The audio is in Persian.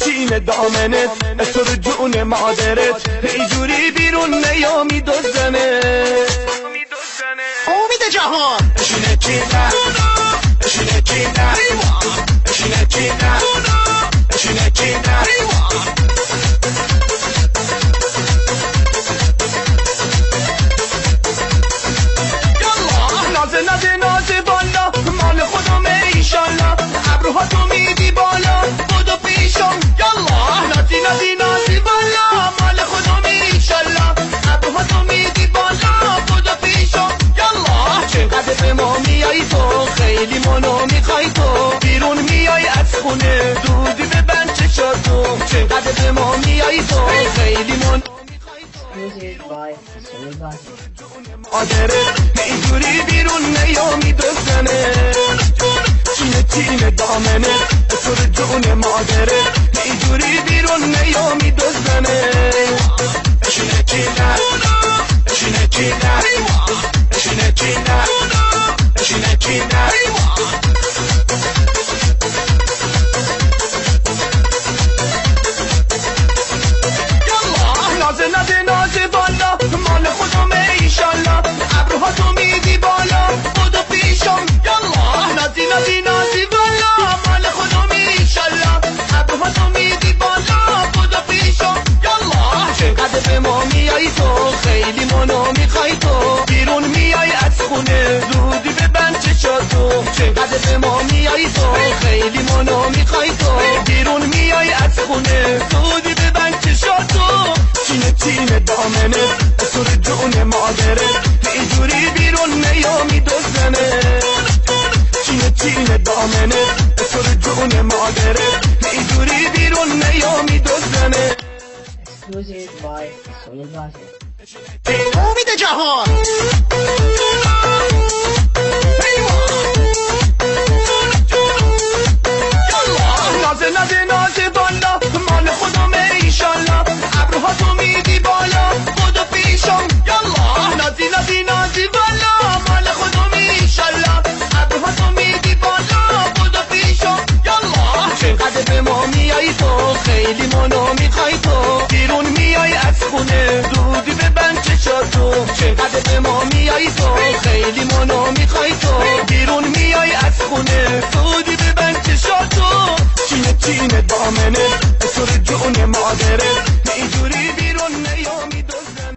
چینه دامنت اسر جون مادرت اینجوری بیرون نیامی دوزنه امید جهان چینه چینه چینه چینه چینه چینه چینه چینه نازه بالا مال خودمه ایشالله ابروها تو میدی بالا خودو پیشم یالله نازی بالا مال خودمه ایشالله ابروها تو میدی بالا خودو پیشم یالله چقدر به ما میای تو خیلی منو میخوای تو بیرون میای از خونه دودی ببند چشاتو چقدر به ما میای تو خیلی منو آدره اینجوری بیرون نیامی دوزنه چینه دامنه اسر جون مادره اینجوری بیرون نیامی دوزنه چینه چینه چینه چینه چینه چینه چینه چینه نازه بالا مال خودمه ایشالله ابروها تو میدی بالا خودو پیشم یالله نازی بالا مال خودمه ایشالله ابروها تو میدی بالا خودو پیشم یالله چقدر به ما میای تو خیلی منو میخوای تو بیرون میای از خونه زودی ببند چشاتو چقدر به ما میای تو خیلی منو میخوای تو بیرون میای از خونه زودی ببند چشاتو چینه دامنه اسر جون مادره اینجوری بیرون نیامی دوزنه چینه دامنه اسر جون مادره اینجوری بیرون نیامی دوزنه امید جهان نازه بالا مال خودمه ایشالله ابروها تو میدی بالا خودو پیشم یالله نازی بالا مال خودمه ایشالله ابروها تو میدی بالا خودو پیشم یالله چقدر به ما میای تو خیلی منو میخوای تو بیرون میای از خونه دودی ببند چشاتو چقدر به ما میای تو خیلی منو میخوای تو بیرون میای از خونه دودی ببند چشاتو چینه دامنه اسر جون مادره اینجوری